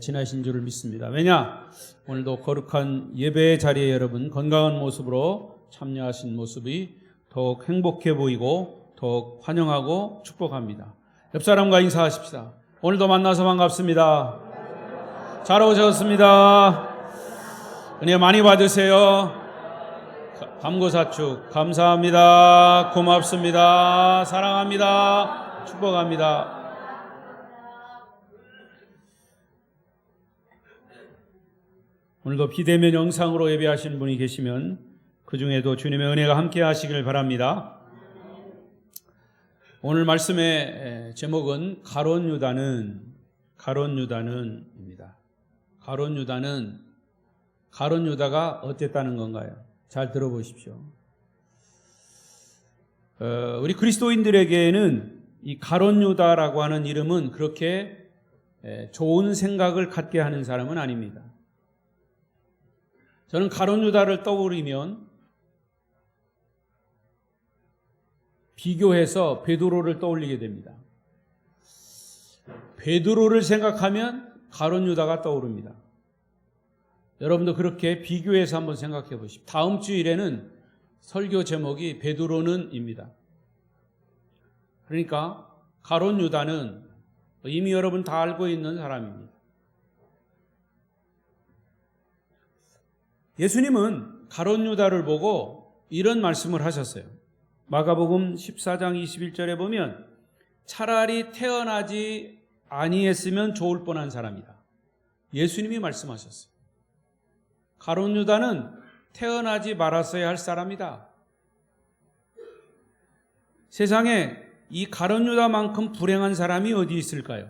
지나신 줄을 믿습니다. 왜냐? 오늘도 거룩한 예배의 자리에 여러분 건강한 모습으로 참여하신 모습이 더욱 행복해 보이고 더욱 환영하고 축복합니다. 옆 사람과 인사하십시다. 오늘도 만나서 반갑습니다. 잘 오셨습니다. 은혜 많이 받으세요. 감고사축 감사합니다. 고맙습니다. 사랑합니다. 축복합니다. 오늘도 비대면 영상으로 예배하시는 분이 계시면 그 중에도 주님의 은혜가 함께 하시길 바랍니다. 오늘 말씀의 제목은 가룟 유다는입니다. 가룟 유다가 어땠다는 건가요? 잘 들어보십시오. 우리 그리스도인들에게는 이 가룟 유다라고 하는 이름은 그렇게 좋은 생각을 갖게 하는 사람은 아닙니다. 저는 가룟 유다를 떠올리면 비교해서 베드로를 떠올리게 됩니다. 베드로를 생각하면 가룟 유다가 떠오릅니다. 여러분도 그렇게 비교해서 한번 생각해 보십시오. 다음 주일에는 설교 제목이 베드로는입니다. 그러니까 가룟 유다는 이미 여러분 다 알고 있는 사람입니다. 예수님은 가룟 유다를 보고 이런 말씀을 하셨어요. 마가복음 14장 21절에 보면 차라리 태어나지 아니했으면 좋을 뻔한 사람이다. 예수님이 말씀하셨어요. 가룟 유다는 태어나지 말았어야 할 사람이다. 세상에 이 가룟 유다만큼 불행한 사람이 어디 있을까요?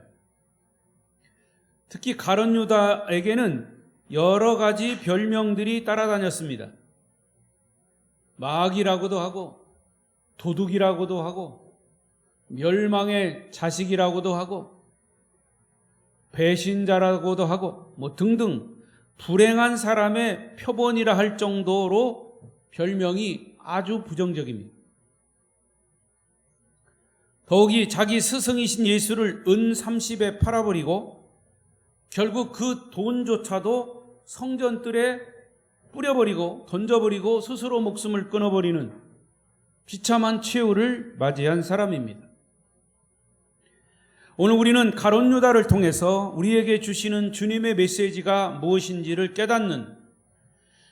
특히 가룟 유다에게는 여러 가지 별명들이 따라다녔습니다. 마귀라고도 하고 도둑이라고도 하고 멸망의 자식이라고도 하고 배신자라고도 하고 등등 불행한 사람의 표본이라 할 정도로 별명이 아주 부정적입니다. 더욱이 자기 스승이신 예수를 은 30에 팔아버리고 결국 그 돈조차도 성전뜰에 뿌려버리고 던져버리고 스스로 목숨을 끊어버리는 비참한 최후를 맞이한 사람입니다. 오늘 우리는 가룟 유다를 통해서 우리에게 주시는 주님의 메시지가 무엇인지를 깨닫는,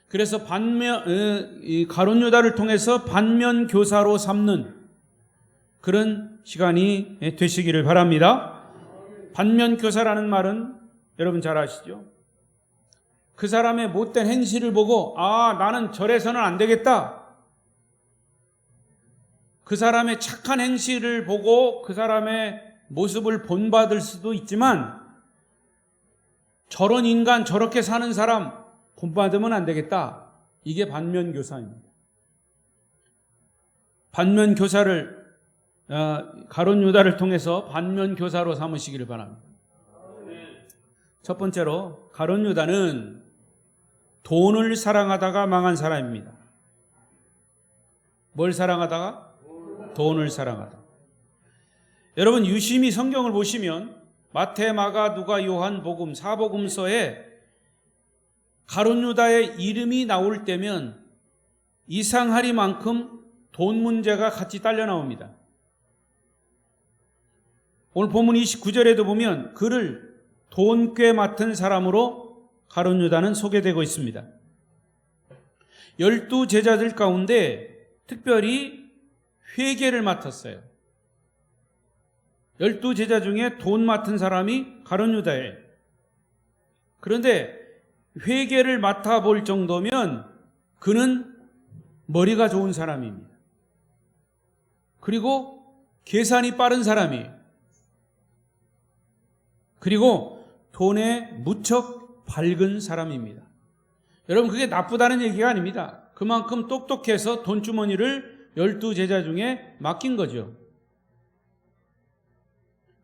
그래서 가룟 유다를 통해서 반면 교사로 삼는 그런 시간이 되시기를 바랍니다. 반면 교사라는 말은 여러분 잘 아시죠? 그 사람의 못된 행실을 보고 나는 저래서는 안 되겠다. 그 사람의 착한 행실을 보고 그 사람의 모습을 본받을 수도 있지만 저런 인간, 저렇게 사는 사람 본받으면 안 되겠다. 이게 반면교사입니다. 반면교사를 가룟 유다를 통해서 반면교사로 삼으시기를 바랍니다. 첫 번째로 가룟 유다는 돈을 사랑하다가 망한 사람입니다. 뭘 사랑하다가? 돈을 사랑하다. 여러분 유심히 성경을 보시면 마태, 마가, 누가, 요한, 복음, 사복음서에 가룟 유다의 이름이 나올 때면 이상하리만큼 돈 문제가 같이 딸려 나옵니다. 오늘 본문 29절에도 보면 그를 돈꽤 맡은 사람으로 가룟 유다는 소개되고 있습니다. 12 제자들 가운데 특별히 회계를 맡았어요. 12 제자 중에 돈 맡은 사람이 가룟 유다예요. 그런데 회계를 맡아볼 정도면 그는 머리가 좋은 사람입니다. 그리고 계산이 빠른 사람이에요. 그리고 돈에 무척 밝은 사람입니다. 여러분 그게 나쁘다는 얘기가 아닙니다. 그만큼 똑똑해서 돈주머니를 12 제자 중에 맡긴 거죠.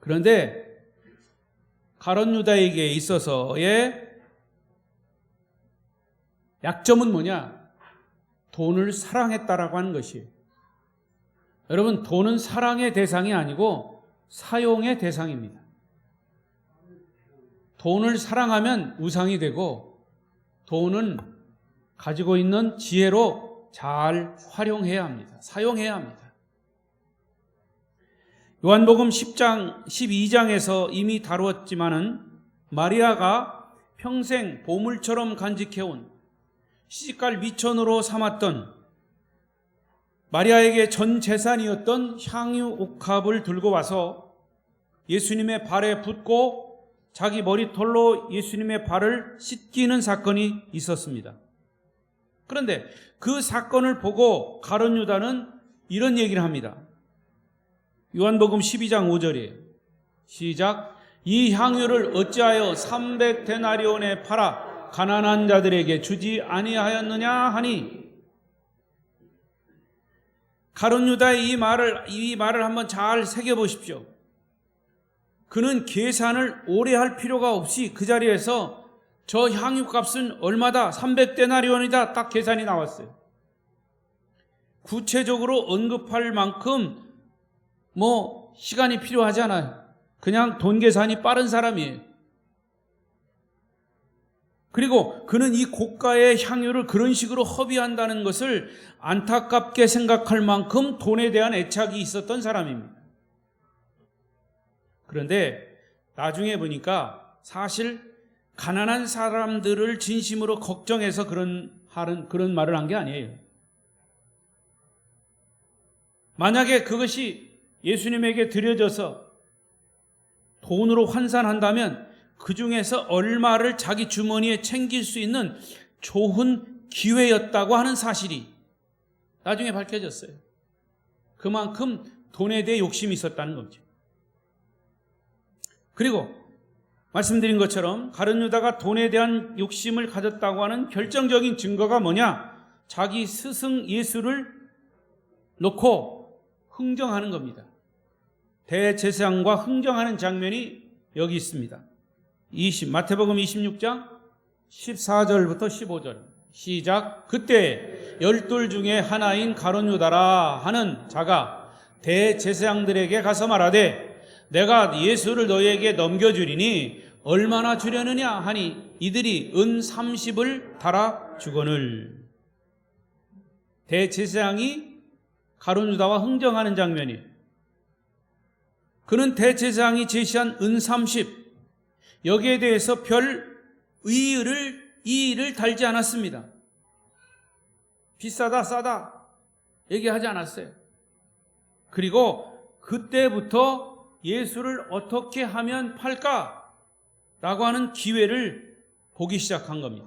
그런데 가룟 유다에게 있어서의 약점은 뭐냐? 돈을 사랑했다라고 하는 것이에요. 여러분 돈은 사랑의 대상이 아니고 사용의 대상입니다. 돈을 사랑하면 우상이 되고 돈은 가지고 있는 지혜로 잘 활용해야 합니다. 사용해야 합니다. 요한복음 10장, 12장에서 이미 다루었지만은 마리아가 평생 보물처럼 간직해온 시집갈 미천으로 삼았던 마리아에게 전 재산이었던 향유 옥합을 들고 와서 예수님의 발에 붓고 자기 머리털로 예수님의 발을 씻기는 사건이 있었습니다. 그런데 그 사건을 보고 가룟 유다는 이런 얘기를 합니다. 요한복음 12장 5절이에요. 시작. 이 향유를 어찌하여 300데나리온에 팔아 가난한 자들에게 주지 아니하였느냐 하니, 가룟 유다의 이 말을 한번 잘 새겨보십시오. 그는 계산을 오래 할 필요가 없이 그 자리에서 저 향유값은 얼마다? 300데나리온이다. 딱 계산이 나왔어요. 구체적으로 언급할 만큼 시간이 필요하지 않아요. 그냥 돈 계산이 빠른 사람이에요. 그리고 그는 이 고가의 향유를 그런 식으로 허비한다는 것을 안타깝게 생각할 만큼 돈에 대한 애착이 있었던 사람입니다. 그런데 나중에 보니까 사실 가난한 사람들을 진심으로 걱정해서 그런 말을 한 게 아니에요. 만약에 그것이 예수님에게 드려져서 돈으로 환산한다면 그 중에서 얼마를 자기 주머니에 챙길 수 있는 좋은 기회였다고 하는 사실이 나중에 밝혀졌어요. 그만큼 돈에 대해 욕심이 있었다는 거죠. 그리고 말씀드린 것처럼 가룟 유다가 돈에 대한 욕심을 가졌다고 하는 결정적인 증거가 뭐냐? 자기 스승 예수를 놓고 흥정하는 겁니다. 대제사장과 흥정하는 장면이 여기 있습니다. 마태복음 26장 14절부터 15절 시작. 그때 12 중에 하나인 가룟 유다라 하는 자가 대제사장들에게 가서 말하되 내가 예수를 너희에게 넘겨주리니 얼마나 주려느냐 하니 이들이 은 30을 달아 주거늘. 대제사장이 가룟 유다와 흥정하는 장면이에요. 그는 대제사장이 제시한 은 30, 여기에 대해서 별 이의를 달지 않았습니다. 비싸다 싸다 얘기하지 않았어요. 그리고 그때부터 예수를 어떻게 하면 팔까라고 하는 기회를 보기 시작한 겁니다.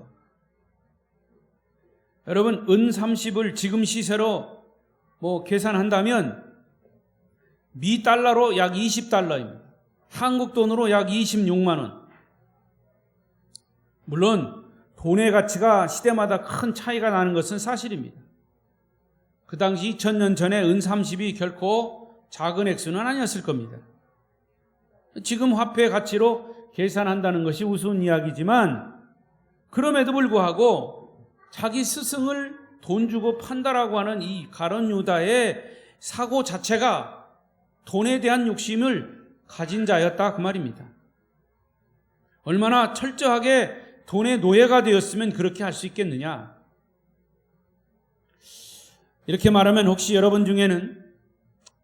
여러분, 은 30을 지금 시세로 계산한다면 미 달러로 약 20달러입니다. 한국 돈으로 약 26만 원. 물론 돈의 가치가 시대마다 큰 차이가 나는 것은 사실입니다. 그 당시 2000년 전에 은 30이 결코 작은 액수는 아니었을 겁니다. 지금 화폐 가치로 계산한다는 것이 우스운 이야기지만 그럼에도 불구하고 자기 스승을 돈 주고 판다라고 하는 이 가룟 유다의 사고 자체가 돈에 대한 욕심을 가진 자였다 그 말입니다. 얼마나 철저하게 돈의 노예가 되었으면 그렇게 할 수 있겠느냐. 이렇게 말하면 혹시 여러분 중에는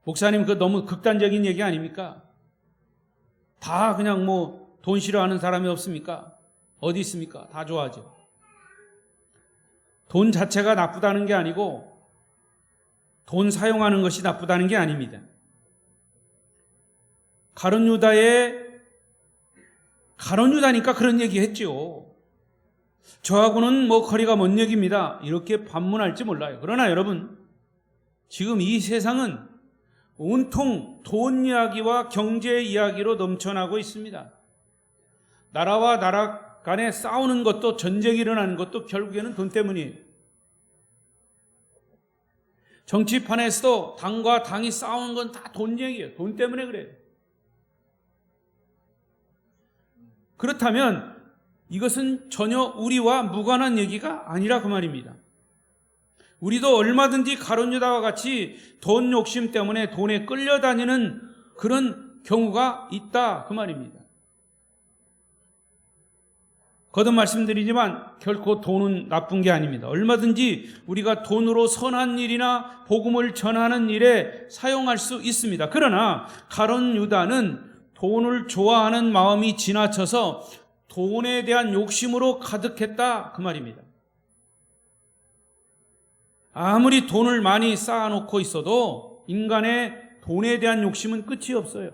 목사님 그거 너무 극단적인 얘기 아닙니까? 다 그냥 돈 싫어하는 사람이 없습니까? 어디 있습니까? 다 좋아하죠. 돈 자체가 나쁘다는 게 아니고 돈 사용하는 것이 나쁘다는 게 아닙니다. 가룟 유다니까 그런 얘기 했죠. 저하고는 거리가 먼 얘기입니다. 이렇게 반문할지 몰라요. 그러나 여러분, 지금 이 세상은 온통 돈 이야기와 경제 이야기로 넘쳐나고 있습니다. 나라와 나라 간에 싸우는 것도, 전쟁이 일어나는 것도 결국에는 돈 때문이에요. 정치판에서도 당과 당이 싸우는 건 다 돈 얘기예요. 돈 때문에 그래요. 그렇다면 이것은 전혀 우리와 무관한 얘기가 아니라 그 말입니다. 우리도 얼마든지 가룟 유다와 같이 돈 욕심 때문에 돈에 끌려다니는 그런 경우가 있다 그 말입니다. 거듭 말씀드리지만 결코 돈은 나쁜 게 아닙니다. 얼마든지 우리가 돈으로 선한 일이나 복음을 전하는 일에 사용할 수 있습니다. 그러나 가룟 유다는 돈을 좋아하는 마음이 지나쳐서 돈에 대한 욕심으로 가득했다 그 말입니다. 아무리 돈을 많이 쌓아놓고 있어도 인간의 돈에 대한 욕심은 끝이 없어요.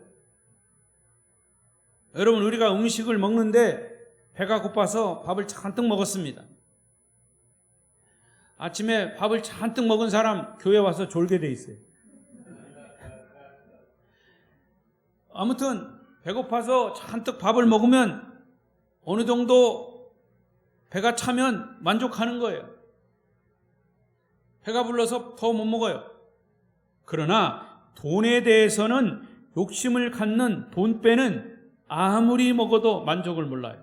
여러분, 우리가 음식을 먹는데 배가 고파서 밥을 잔뜩 먹었습니다. 아침에 밥을 잔뜩 먹은 사람 교회 와서 졸게 돼 있어요. 아무튼 배고파서 잔뜩 밥을 먹으면 어느 정도 배가 차면 만족하는 거예요. 배가 불러서 더 못 먹어요. 그러나 돈에 대해서는 욕심을 갖는 돈배는 아무리 먹어도 만족을 몰라요.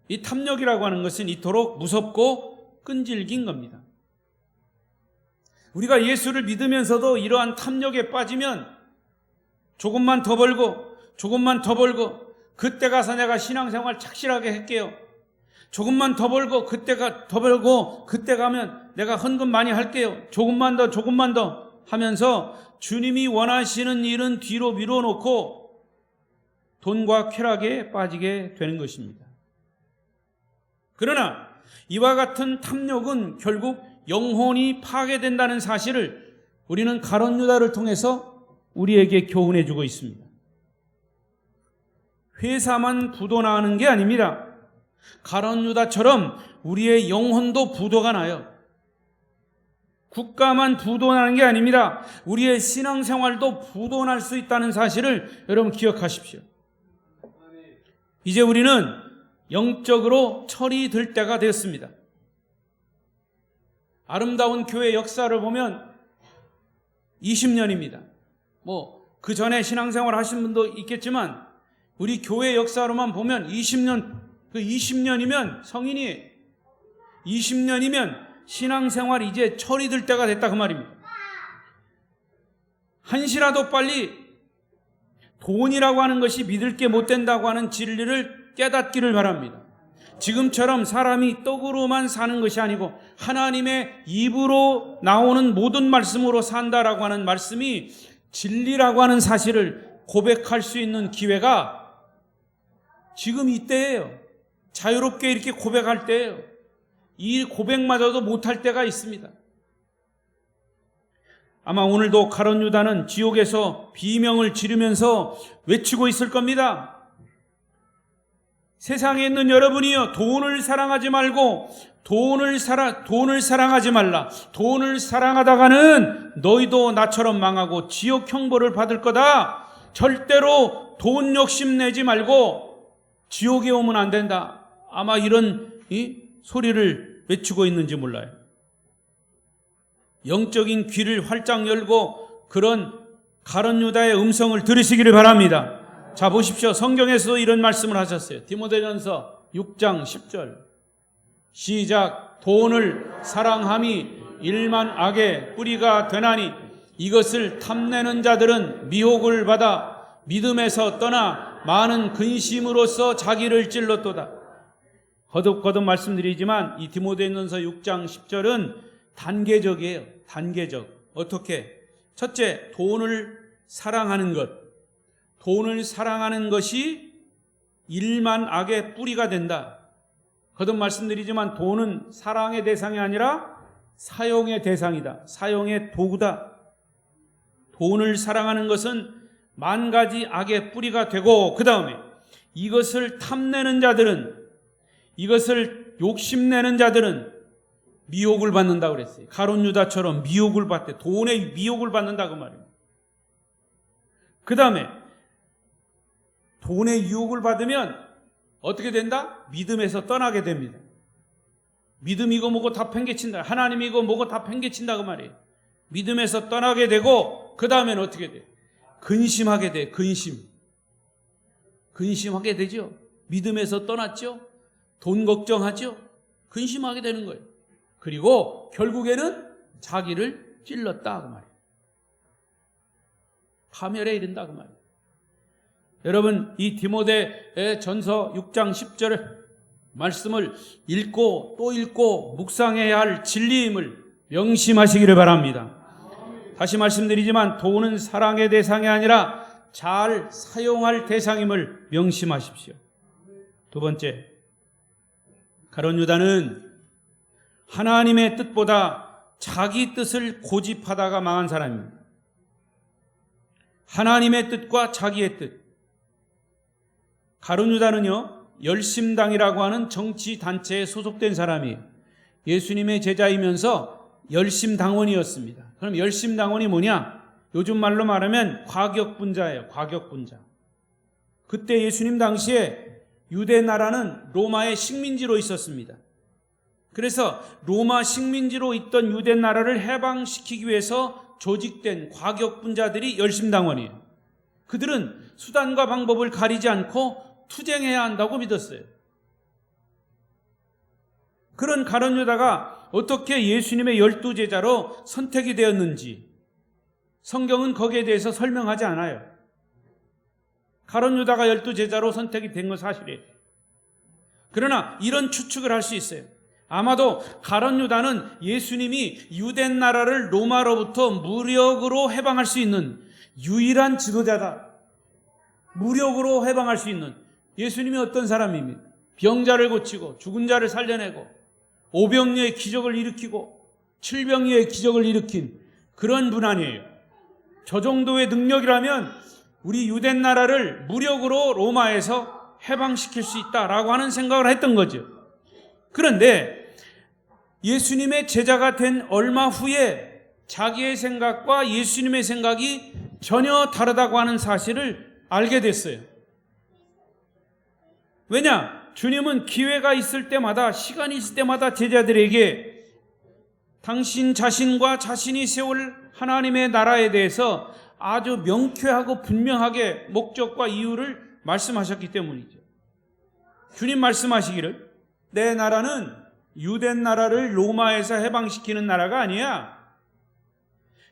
이 탐욕이라고 하는 것은 이토록 무섭고 끈질긴 겁니다. 우리가 예수를 믿으면서도 이러한 탐욕에 빠지면 조금만 더 벌고 그때 가서 내가 신앙생활 착실하게 할게요. 조금만 더 벌고 그때 가면 내가 헌금 많이 할게요. 조금만 더 하면서 주님이 원하시는 일은 뒤로 미뤄놓고 돈과 쾌락에 빠지게 되는 것입니다. 그러나 이와 같은 탐욕은 결국 영혼이 파괴된다는 사실을 우리는 가룟 유다를 통해서 우리에게 교훈해 주고 있습니다. 회사만 부도나는 게 아닙니다. 가룟 유다처럼 우리의 영혼도 부도가 나요. 국가만 부도나는 게 아닙니다. 우리의 신앙생활도 부도날 수 있다는 사실을 여러분 기억하십시오. 이제 우리는 영적으로 철이 들 때가 되었습니다. 아름다운 교회 역사를 보면 20년입니다. 그 전에 신앙생활 하신 분도 있겠지만 우리 교회 역사로만 보면 20년이면 성인이 20년이면 신앙생활 이제 철이 들 때가 됐다 그 말입니다. 한시라도 빨리 돈이라고 하는 것이 믿을 게 못 된다고 하는 진리를 깨닫기를 바랍니다. 지금처럼 사람이 떡으로만 사는 것이 아니고 하나님의 입으로 나오는 모든 말씀으로 산다라고 하는 말씀이 진리라고 하는 사실을 고백할 수 있는 기회가 지금 이때예요. 자유롭게 이렇게 고백할 때예요. 이 고백마저도 못할 때가 있습니다. 아마 오늘도 가룟 유다는 지옥에서 비명을 지르면서 외치고 있을 겁니다. 세상에 있는 여러분이요, 돈을 사랑하지 말고 돈을 사랑하지 말라. 돈을 사랑하다가는 너희도 나처럼 망하고 지옥 형벌을 받을 거다. 절대로 돈 욕심 내지 말고 지옥에 오면 안 된다. 아마 이런 소리를 외치고 있는지 몰라요. 영적인 귀를 활짝 열고 그런 가룟 유다의 음성을 들으시기를 바랍니다. 자, 보십시오. 성경에서도 이런 말씀을 하셨어요. 디모데전서 6장 10절 시작. 돈을 사랑함이 일만 악의 뿌리가 되나니 이것을 탐내는 자들은 미혹을 받아 믿음에서 떠나 많은 근심으로써 자기를 찔렀도다. 거듭 말씀드리지만 이 디모데전서 6장 10절은 단계적이에요. 단계적. 어떻게? 첫째, 돈을 사랑하는 것. 돈을 사랑하는 것이 일만 악의 뿌리가 된다. 거듭 말씀드리지만 돈은 사랑의 대상이 아니라 사용의 대상이다. 사용의 도구다. 돈을 사랑하는 것은 만 가지 악의 뿌리가 되고 그 다음에 이것을 탐내는 자들은, 이것을 욕심내는 자들은 미혹을 받는다고 그랬어요. 가룟 유다처럼 미혹을 받대. 돈에 미혹을 받는다 그 말이에요. 그 다음에 돈의 유혹을 받으면 어떻게 된다? 믿음에서 떠나게 됩니다. 믿음 이거 뭐고 다 팽개친다. 하나님 이거 뭐고 다 팽개친다 그 말이에요. 믿음에서 떠나게 되고 그 다음에는 어떻게 돼? 근심하게 돼. 근심하게 되죠. 믿음에서 떠났죠. 돈 걱정하죠. 근심하게 되는 거예요. 그리고 결국에는 자기를 찔렀다 그 말이에요. 파멸에 이른다 그 말이에요. 여러분, 이 디모데 전서 6장 10절 말씀을 읽고 또 읽고 묵상해야 할 진리임을 명심하시기를 바랍니다. 다시 말씀드리지만 돈은 사랑의 대상이 아니라 잘 사용할 대상임을 명심하십시오. 두 번째, 가룟 유다는 하나님의 뜻보다 자기 뜻을 고집하다가 망한 사람입니다. 하나님의 뜻과 자기의 뜻. 가룟 유다는요, 열심당이라고 하는 정치단체에 소속된 사람이에요. 예수님의 제자이면서 열심당원이었습니다. 그럼 열심당원이 뭐냐? 요즘 말로 말하면 과격분자예요. 과격분자. 그때 예수님 당시에 유대 나라는 로마의 식민지로 있었습니다. 그래서 로마 식민지로 있던 유대 나라를 해방시키기 위해서 조직된 과격분자들이 열심당원이에요. 그들은 수단과 방법을 가리지 않고 투쟁해야 한다고 믿었어요. 그런 가룟 유다가 어떻게 예수님의 12제자로 선택이 되었는지 성경은 거기에 대해서 설명하지 않아요. 가룟 유다가 12제자로 선택이 된 건 사실이에요. 그러나 이런 추측을 할 수 있어요. 아마도 가룟 유다는 예수님이 유대 나라를 로마로부터 무력으로 해방할 수 있는 유일한 지도자다. 무력으로 해방할 수 있는. 예수님이 어떤 사람입니까? 병자를 고치고 죽은 자를 살려내고 오병이어의 기적을 일으키고 칠병이어의 기적을 일으킨 그런 분 아니에요. 저 정도의 능력이라면 우리 유대 나라를 무력으로 로마에서 해방시킬 수 있다라고 하는 생각을 했던 거죠. 그런데 예수님의 제자가 된 얼마 후에 자기의 생각과 예수님의 생각이 전혀 다르다고 하는 사실을 알게 됐어요. 왜냐? 주님은 기회가 있을 때마다, 시간이 있을 때마다 제자들에게 당신 자신과 자신이 세울 하나님의 나라에 대해서 아주 명쾌하고 분명하게 목적과 이유를 말씀하셨기 때문이죠. 주님 말씀하시기를 내 나라는 유대 나라를 로마에서 해방시키는 나라가 아니야.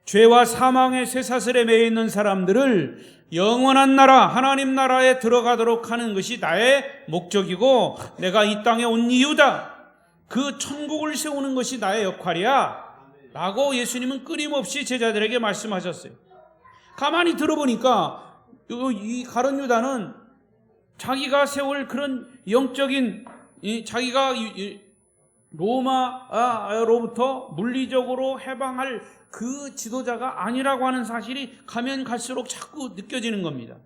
죄와 사망의 쇠사슬에 매여 있는 사람들을 영원한 나라, 하나님 나라에 들어가도록 하는 것이 나의 목적이고 내가 이 땅에 온 이유다. 그 천국을 세우는 것이 나의 역할이야 라고 예수님은 끊임없이 제자들에게 말씀하셨어요. 가만히 들어보니까 이 가룟 유다는 자기가 세울 그런 영적인, 자기가 로마로부터 물리적으로 해방할 그 지도자가 아니라고 하는 사실이 가면 갈수록 자꾸 느껴지는 겁니다.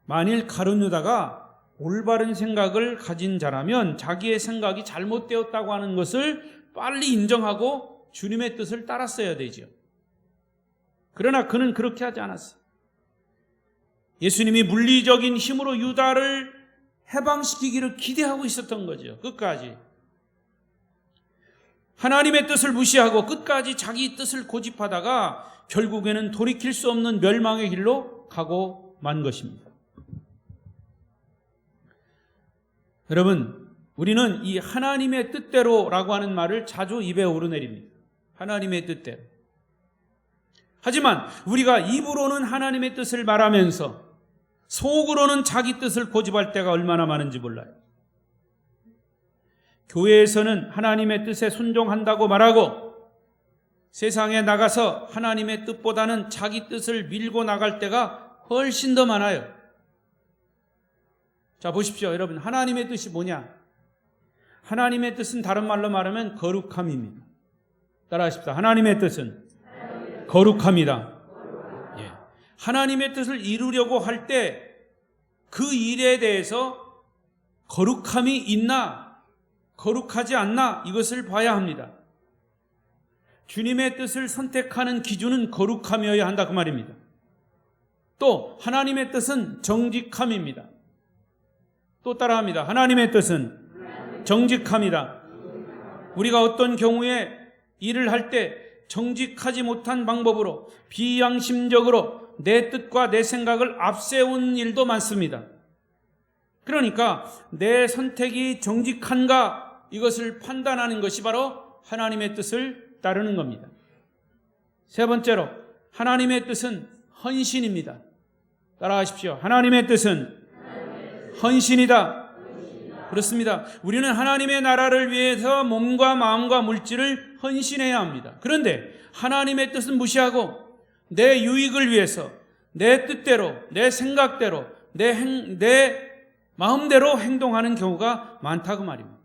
만일 가룟 유다가 올바른 생각을 가진 자라면 자기의 생각이 잘못되었다고 하는 것을 빨리 인정하고 주님의 뜻을 따랐어야 되죠. 그러나 그는 그렇게 하지 않았어요. 예수님이 물리적인 힘으로 유다를 해방시키기를 기대하고 있었던 거죠. 끝까지. 하나님의 뜻을 무시하고 끝까지 자기 뜻을 고집하다가 결국에는 돌이킬 수 없는 멸망의 길로 가고 만 것입니다. 여러분, 우리는 이 하나님의 뜻대로라고 하는 말을 자주 입에 오르내립니다. 하나님의 뜻대로. 하지만 우리가 입으로는 하나님의 뜻을 말하면서 속으로는 자기 뜻을 고집할 때가 얼마나 많은지 몰라요. 교회에서는 하나님의 뜻에 순종한다고 말하고 세상에 나가서 하나님의 뜻보다는 자기 뜻을 밀고 나갈 때가 훨씬 더 많아요. 자, 보십시오. 여러분, 하나님의 뜻이 뭐냐? 하나님의 뜻은 다른 말로 말하면 거룩함입니다. 따라하십시오. 하나님의 뜻은 거룩합니다. 예. 하나님의 뜻을 이루려고 할 때 그 일에 대해서 거룩함이 있나 거룩하지 않나 이것을 봐야 합니다. 주님의 뜻을 선택하는 기준은 거룩함이어야 한다 그 말입니다. 또 하나님의 뜻은 정직함입니다. 또 따라합니다. 하나님의 뜻은 정직함이다. 우리가 어떤 경우에 일을 할 때 정직하지 못한 방법으로 비양심적으로 내 뜻과 내 생각을 앞세운 일도 많습니다. 그러니까 내 선택이 정직한가 이것을 판단하는 것이 바로 하나님의 뜻을 따르는 겁니다. 세 번째로 하나님의 뜻은 헌신입니다. 따라하십시오. 하나님의 뜻은 헌신이다. 그렇습니다. 우리는 하나님의 나라를 위해서 몸과 마음과 물질을 헌신해야 합니다. 그런데 하나님의 뜻은 무시하고 내 유익을 위해서 내 뜻대로, 내 생각대로, 내 마음대로 행동하는 경우가 많다고 말입니다.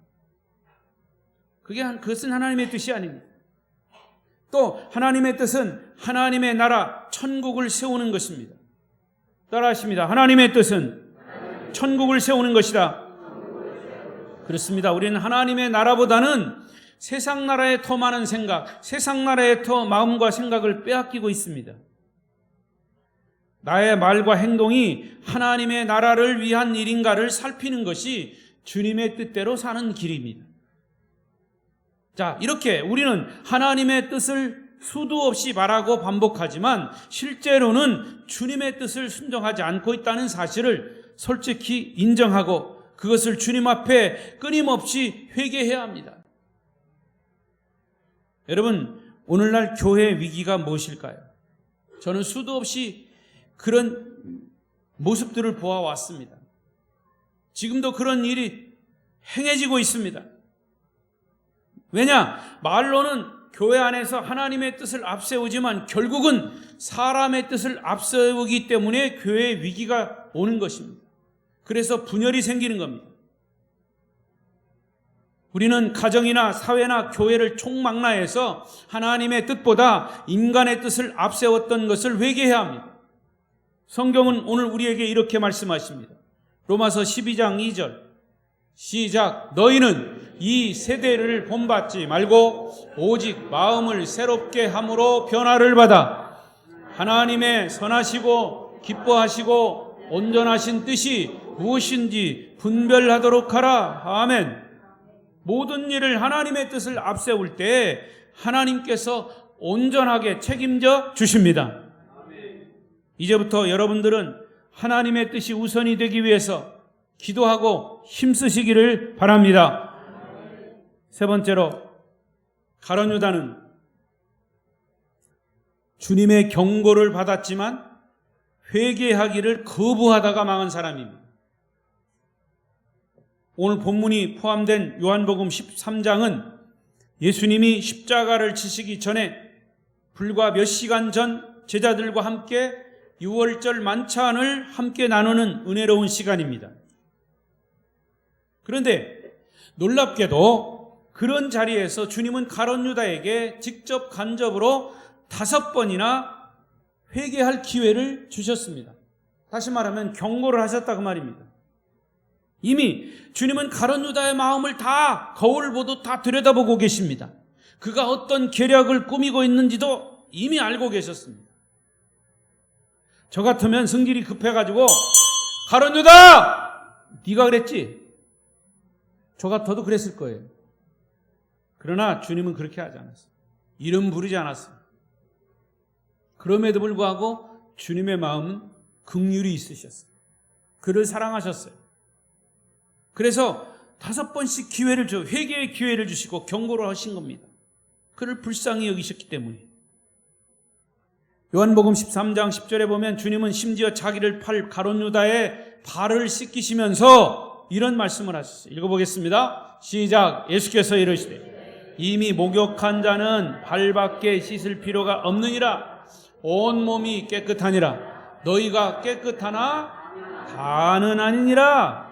그것은 하나님의 뜻이 아닙니다. 또 하나님의 뜻은 하나님의 나라, 천국을 세우는 것입니다. 따라하십니다. 하나님의 뜻은 천국을 세우는 것이다. 그렇습니다. 우리는 하나님의 나라보다는 세상 나라에 더 많은 생각, 세상 나라에 더 마음과 생각을 빼앗기고 있습니다. 나의 말과 행동이 하나님의 나라를 위한 일인가를 살피는 것이 주님의 뜻대로 사는 길입니다. 자, 이렇게 우리는 하나님의 뜻을 수도 없이 말하고 반복하지만 실제로는 주님의 뜻을 순종하지 않고 있다는 사실을 솔직히 인정하고 그것을 주님 앞에 끊임없이 회개해야 합니다. 여러분, 오늘날 교회의 위기가 무엇일까요? 저는 수도 없이 그런 모습들을 보아왔습니다. 지금도 그런 일이 행해지고 있습니다. 왜냐? 말로는 교회 안에서 하나님의 뜻을 앞세우지만 결국은 사람의 뜻을 앞세우기 때문에 교회의 위기가 오는 것입니다. 그래서 분열이 생기는 겁니다. 우리는 가정이나 사회나 교회를 총망라해서 하나님의 뜻보다 인간의 뜻을 앞세웠던 것을 회개해야 합니다. 성경은 오늘 우리에게 이렇게 말씀하십니다. 로마서 12장 2절 시작. 너희는 이 세대를 본받지 말고 오직 마음을 새롭게 함으로 변화를 받아 하나님의 선하시고 기뻐하시고 온전하신 뜻이 무엇인지 분별하도록 하라. 아멘. 모든 일을 하나님의 뜻을 앞세울 때 하나님께서 온전하게 책임져 주십니다. 이제부터 여러분들은 하나님의 뜻이 우선이 되기 위해서 기도하고 힘쓰시기를 바랍니다. 세 번째로, 가룟 유다는 주님의 경고를 받았지만 회개하기를 거부하다가 망한 사람입니다. 오늘 본문이 포함된 요한복음 13장은 예수님이 십자가를 지시기 전에 불과 몇 시간 전 제자들과 함께 유월절 만찬을 함께 나누는 은혜로운 시간입니다. 그런데 놀랍게도 그런 자리에서 주님은 가룟 유다에게 직접 간접으로 5번이나 회개할 기회를 주셨습니다. 다시 말하면 경고를 하셨다 그 말입니다. 이미 주님은 가룟 유다의 마음을 다 거울 보듯 다 들여다보고 계십니다. 그가 어떤 계략을 꾸미고 있는지도 이미 알고 계셨습니다. 저 같으면 성질이 급해가지고 가룟 유다! 네가 그랬지? 저 같아도 그랬을 거예요. 그러나 주님은 그렇게 하지 않았어요. 이름 부르지 않았어요. 그럼에도 불구하고 주님의 마음은 긍휼이 있으셨어요. 그를 사랑하셨어요. 그래서 5번씩 기회를 회개의 기회를 주시고 경고를 하신 겁니다. 그를 불쌍히 여기셨기 때문에. 요한복음 13장 10절에 보면 주님은 심지어 자기를 팔 가룟 유다의 발을 씻기시면서 이런 말씀을 하셨어요. 읽어보겠습니다. 시작. 예수께서 이르시되 이미 목욕한 자는 발밖에 씻을 필요가 없느니라. 온몸이 깨끗하니라. 너희가 깨끗하나 다는 아니니라.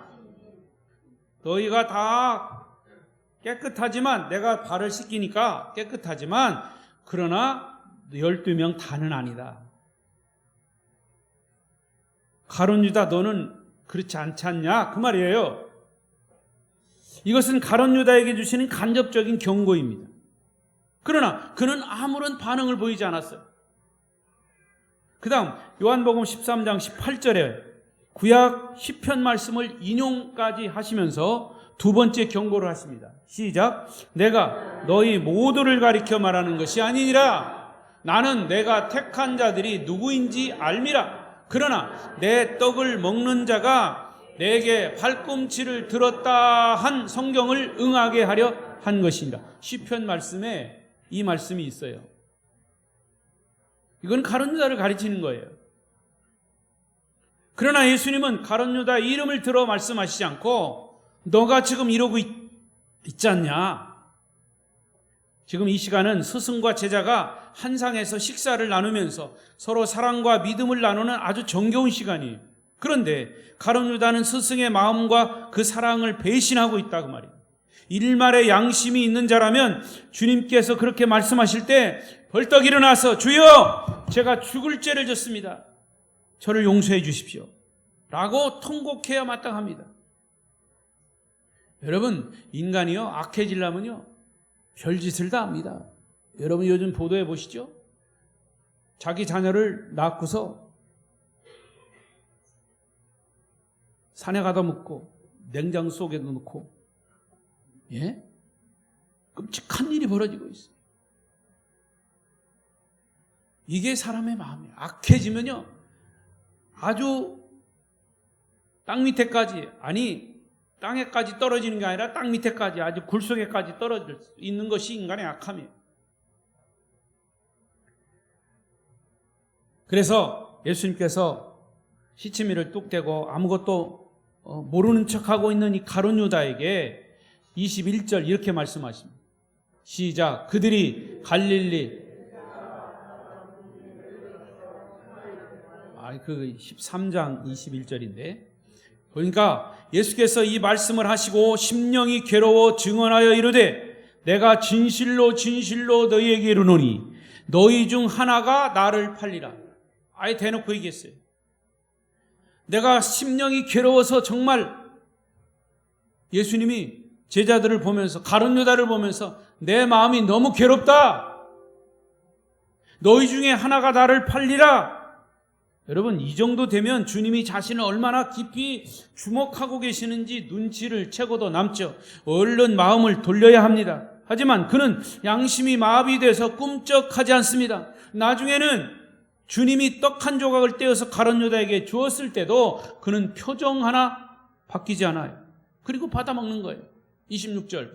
너희가 다 깨끗하지만 내가 발을 씻기니까 깨끗하지만 그러나 12명 다는 아니다. 가룟 유다 너는 그렇지 않지 않냐? 그 말이에요. 이것은 가룟 유다에게 주시는 간접적인 경고입니다. 그러나 그는 아무런 반응을 보이지 않았어요. 그 다음 요한복음 13장 18절에 구약 시편 말씀을 인용까지 하시면서 두 번째 경고를 하십니다. 시작. 내가 너희 모두를 가리켜 말하는 것이 아니니라. 나는 내가 택한 자들이 누구인지 알미라. 그러나 내 떡을 먹는 자가 내게 발꿈치를 들었다 한 성경을 응하게 하려 한 것입니다. 시편 말씀에 이 말씀이 있어요. 이건 가룟 유다를 가르치는 거예요. 그러나 예수님은 가룟 유다의 이름을 들어 말씀하시지 않고 너가 지금 이러고 있지 않냐. 지금 이 시간은 스승과 제자가 한 상에서 식사를 나누면서 서로 사랑과 믿음을 나누는 아주 정겨운 시간이에요. 그런데 가룟 유다는 스승의 마음과 그 사랑을 배신하고 있다 그 말이에요. 일말의 양심이 있는 자라면 주님께서 그렇게 말씀하실 때 벌떡 일어나서 주여 제가 죽을 죄를 졌습니다. 저를 용서해 주십시오. 라고 통곡해야 마땅합니다. 여러분, 인간이요 악해지려면요 별짓을 다 합니다. 여러분 요즘 보도해 보시죠. 자기 자녀를 낳고서 산에 가다 묻고 냉장 속에 넣고, 예? 끔찍한 일이 벌어지고 있어요. 이게 사람의 마음이에요. 악해지면요 아주 땅 밑에까지, 아니 땅에까지 떨어지는 게 아니라 땅 밑에까지, 아주 굴속에까지 떨어질 수 있는 것이 인간의 악함이에요. 그래서 예수님께서 시치미를 뚝 떼고 아무것도 모르는 척하고 있는 이 가룟 유다에게 21절 이렇게 말씀하십니다. 시작. 그들이 갈릴리, 그 13장 21절인데, 그러니까 예수께서 이 말씀을 하시고 심령이 괴로워 증언하여 이르되 내가 진실로 진실로 너희에게 이르노니 너희 중 하나가 나를 팔리라. 아예 대놓고 얘기했어요. 내가 심령이 괴로워서, 정말 예수님이 제자들을 보면서, 가룟 유다를 보면서 내 마음이 너무 괴롭다. 너희 중에 하나가 나를 팔리라. 여러분, 이 정도 되면 주님이 자신을 얼마나 깊이 주목하고 계시는지 눈치를 채고도 남죠. 얼른 마음을 돌려야 합니다. 하지만 그는 양심이 마비돼서 꿈쩍하지 않습니다. 나중에는 주님이 떡 한 조각을 떼어서 가룟 유다에게 주었을 때도 그는 표정 하나 바뀌지 않아요. 그리고 받아먹는 거예요. 26절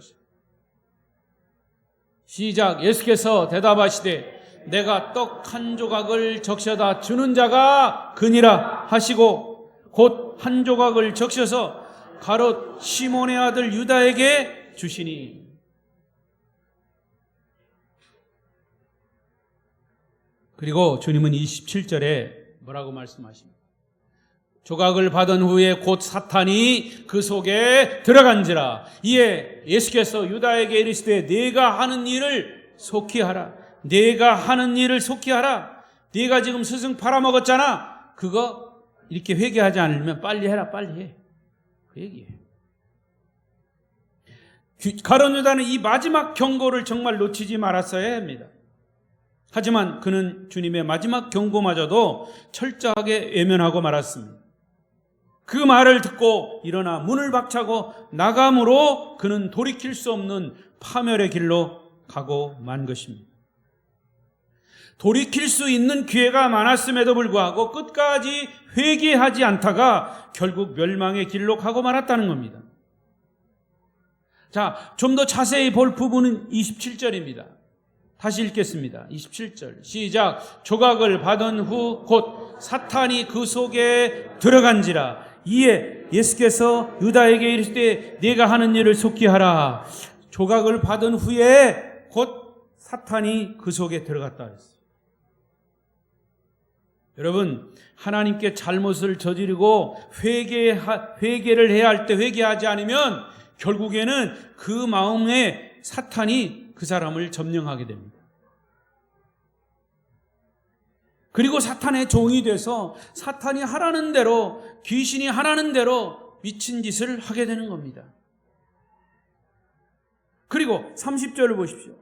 시작. 예수께서 대답하시되 내가 떡 한 조각을 적셔다 주는 자가 그니라 하시고 곧 한 조각을 적셔서 가롯 시몬의 아들 유다에게 주시니. 그리고 주님은 27절에 뭐라고 말씀하십니까? 조각을 받은 후에 곧 사탄이 그 속에 들어간지라. 이에 예수께서 유다에게 이르시되 네가 하는 일을 속히 하라. 네가 하는 일을 속히 하라. 네가 지금 스승 팔아먹었잖아. 그거 이렇게 회개하지 않으면 빨리 해라. 빨리 해. 그 얘기예요. 가룟 유다는 이 마지막 경고를 정말 놓치지 말았어야 합니다. 하지만 그는 주님의 마지막 경고마저도 철저하게 외면하고 말았습니다. 그 말을 듣고 일어나 문을 박차고 나감으로 그는 돌이킬 수 없는 파멸의 길로 가고 만 것입니다. 돌이킬 수 있는 기회가 많았음에도 불구하고 끝까지 회개하지 않다가 결국 멸망의 길로 가고 말았다는 겁니다. 자, 좀 더 자세히 볼 부분은 27절입니다. 다시 읽겠습니다. 27절 시작. 조각을 받은 후 곧 사탄이 그 속에 들어간지라. 이에 예수께서 유다에게 이르시되 네가 하는 일을 속히 하라. 조각을 받은 후에 곧 사탄이 그 속에 들어갔다 했어요. 여러분, 하나님께 잘못을 저지르고 회개를 해야 할 때 회개하지 않으면 결국에는 그 마음에 사탄이 그 사람을 점령하게 됩니다. 그리고 사탄의 종이 돼서 사탄이 하라는 대로, 귀신이 하라는 대로 미친 짓을 하게 되는 겁니다. 그리고 30절을 보십시오.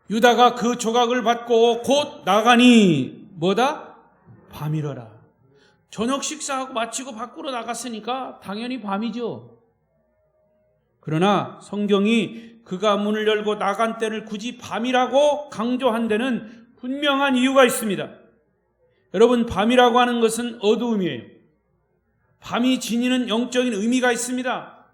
유다가 그 조각을 받고 곧 나가니 뭐다? 밤이러라. 저녁 식사하고 마치고 밖으로 나갔으니까 당연히 밤이죠. 그러나 성경이 그가 문을 열고 나간 때를 굳이 밤이라고 강조한 데는 분명한 이유가 있습니다. 여러분, 밤이라고 하는 것은 어두움이에요. 밤이 지니는 영적인 의미가 있습니다.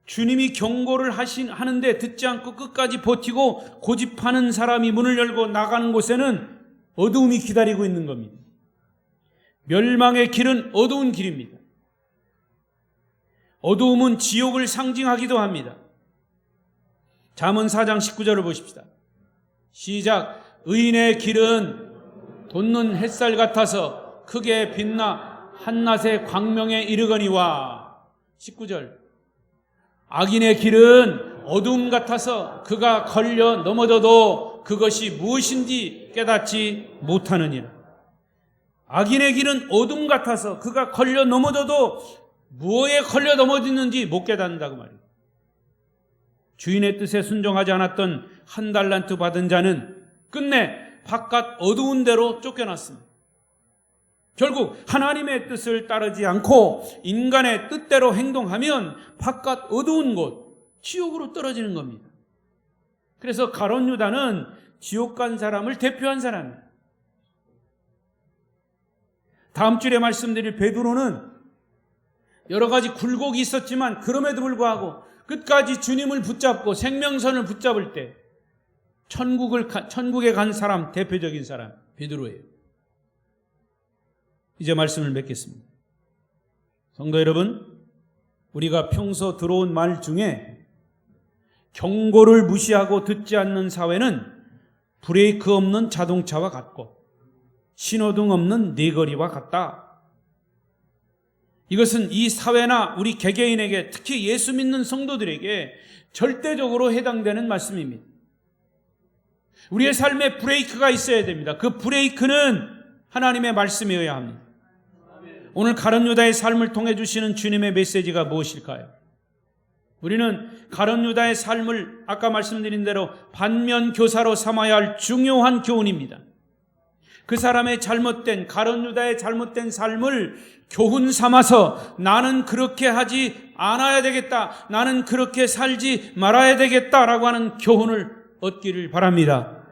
주님이 경고를 하는데 듣지 않고 끝까지 버티고 고집하는 사람이 문을 열고 나가는 곳에는 어두움이 기다리고 있는 겁니다. 멸망의 길은 어두운 길입니다. 어두움은 지옥을 상징하기도 합니다. 잠언 4장 19절을 보십시다. 시작. 의인의 길은 돋는 햇살 같아서 크게 빛나 한낮의 광명에 이르거니와. 19절. 악인의 길은 어두움 같아서 그가 걸려 넘어져도 그것이 무엇인지 깨닫지 못하느니라. 악인의 길은 어둠 같아서 그가 걸려 넘어져도 무엇에 걸려 넘어지는지 못 깨닫는다고 말이에요. 주인의 뜻에 순종하지 않았던 한 달란트 받은 자는 끝내 바깥 어두운 데로 쫓겨났습니다. 결국 하나님의 뜻을 따르지 않고 인간의 뜻대로 행동하면 바깥 어두운 곳, 지옥으로 떨어지는 겁니다. 그래서 가룟 유다는 지옥 간 사람을 대표한 사람입니다. 다음 주에 말씀드릴 베드로는 여러 가지 굴곡이 있었지만 그럼에도 불구하고 끝까지 주님을 붙잡고 생명선을 붙잡을 때 천국에 간 사람, 대표적인 사람 베드로예요. 이제 말씀을 맺겠습니다. 성도 여러분, 우리가 평소 들어온 말 중에 경고를 무시하고 듣지 않는 사회는 브레이크 없는 자동차와 같고 신호등 없는 네거리와 같다. 이것은 이 사회나 우리 개개인에게, 특히 예수 믿는 성도들에게 절대적으로 해당되는 말씀입니다. 우리의 삶에 브레이크가 있어야 됩니다. 그 브레이크는 하나님의 말씀이어야 합니다. 오늘 가룟 유다의 삶을 통해 주시는 주님의 메시지가 무엇일까요? 우리는 가룟 유다의 삶을 아까 말씀드린 대로 반면 교사로 삼아야 할 중요한 교훈입니다. 그 사람의 잘못된, 가룟 유다의 잘못된 삶을 교훈 삼아서 나는 그렇게 하지 않아야 되겠다, 나는 그렇게 살지 말아야 되겠다라고 하는 교훈을 얻기를 바랍니다.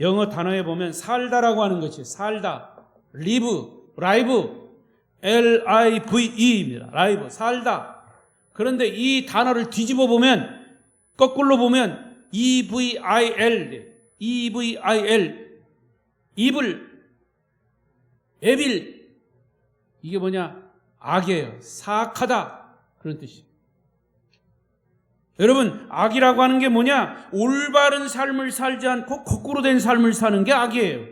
영어 단어에 보면 살다라고 하는 것이 살다, live, L-I-V-E입니다. live, 살다. 그런데 이 단어를 뒤집어 보면, 거꾸로 보면 E-V-I-L, evil, 이게 뭐냐? 악이에요. 사악하다. 그런 뜻이에요. 여러분, 악이라고 하는 게 뭐냐? 올바른 삶을 살지 않고 거꾸로 된 삶을 사는 게 악이에요.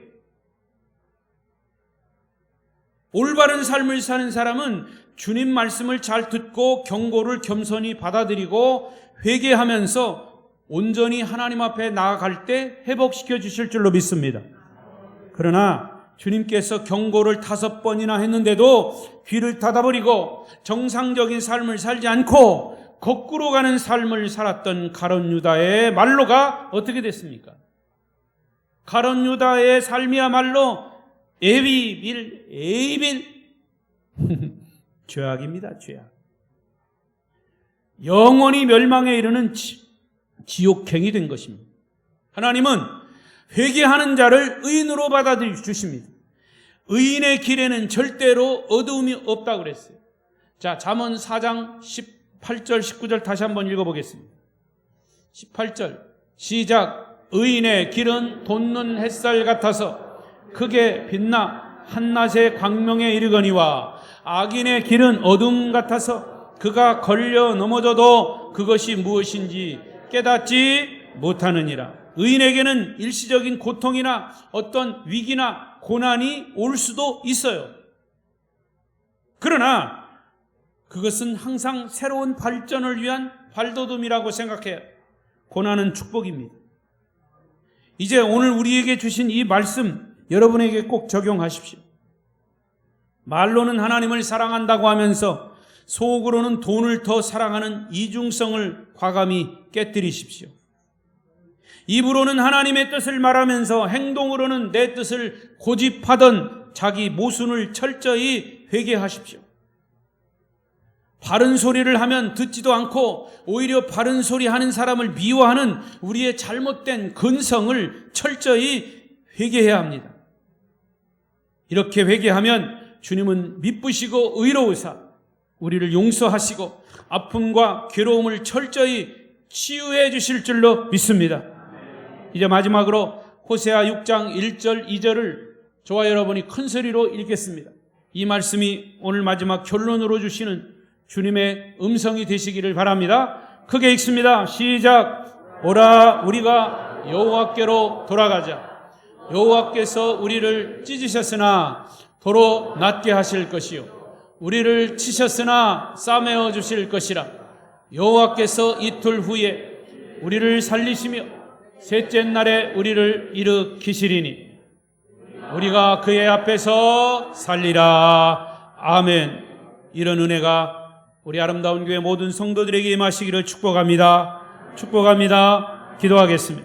올바른 삶을 사는 사람은 주님 말씀을 잘 듣고 경고를 겸손히 받아들이고 회개하면서 온전히 하나님 앞에 나아갈 때 회복시켜 주실 줄로 믿습니다. 그러나 주님께서 경고를 5번이나 했는데도 귀를 닫아버리고 정상적인 삶을 살지 않고 거꾸로 가는 삶을 살았던 가룟 유다의 말로가 어떻게 됐습니까? 가룟 유다의 삶이야말로 에이빌 죄악입니다. 죄악. 영원히 멸망에 이르는 지옥행이 된 것입니다. 하나님은 회개하는 자를 의인으로 받아들여 주십니다. 의인의 길에는 절대로 어두움이 없다고 그랬어요. 자, 잠언 4장 18절 19절 다시 한번 읽어보겠습니다. 18절 시작. 의인의 길은 돋는 햇살 같아서 크게 빛나 한낮의 광명에 이르거니와 악인의 길은 어둠 같아서 그가 걸려 넘어져도 그것이 무엇인지 깨닫지 못하느니라. 의인에게는 일시적인 고통이나 어떤 위기나 고난이 올 수도 있어요. 그러나 그것은 항상 새로운 발전을 위한 발돋움이라고 생각해요. 고난은 축복입니다. 이제 오늘 우리에게 주신 이 말씀 여러분에게 꼭 적용하십시오. 말로는 하나님을 사랑한다고 하면서 속으로는 돈을 더 사랑하는 이중성을 과감히 깨뜨리십시오. 입으로는 하나님의 뜻을 말하면서 행동으로는 내 뜻을 고집하던 자기 모순을 철저히 회개하십시오. 바른 소리를 하면 듣지도 않고 오히려 바른 소리 하는 사람을 미워하는 우리의 잘못된 근성을 철저히 회개해야 합니다. 이렇게 회개하면 주님은 미쁘시고 의로우사 우리를 용서하시고 아픔과 괴로움을 철저히 치유해 주실 줄로 믿습니다. 이제 마지막으로 호세아 6장 1절 2절을 저와 여러분이 큰 소리로 읽겠습니다. 이 말씀이 오늘 마지막 결론으로 주시는 주님의 음성이 되시기를 바랍니다. 크게 읽습니다. 시작. 오라 우리가 여호와께로 돌아가자. 여호와께서 우리를 찢으셨으나 도로 낫게 하실 것이요 우리를 치셨으나 싸매어 주실 것이라. 여호와께서 이틀 후에 우리를 살리시며 셋째 날에 우리를 일으키시리니 우리가 그의 앞에서 살리라. 아멘. 이런 은혜가 우리 아름다운 교회 모든 성도들에게 임하시기를 축복합니다. 축복합니다. 기도하겠습니다.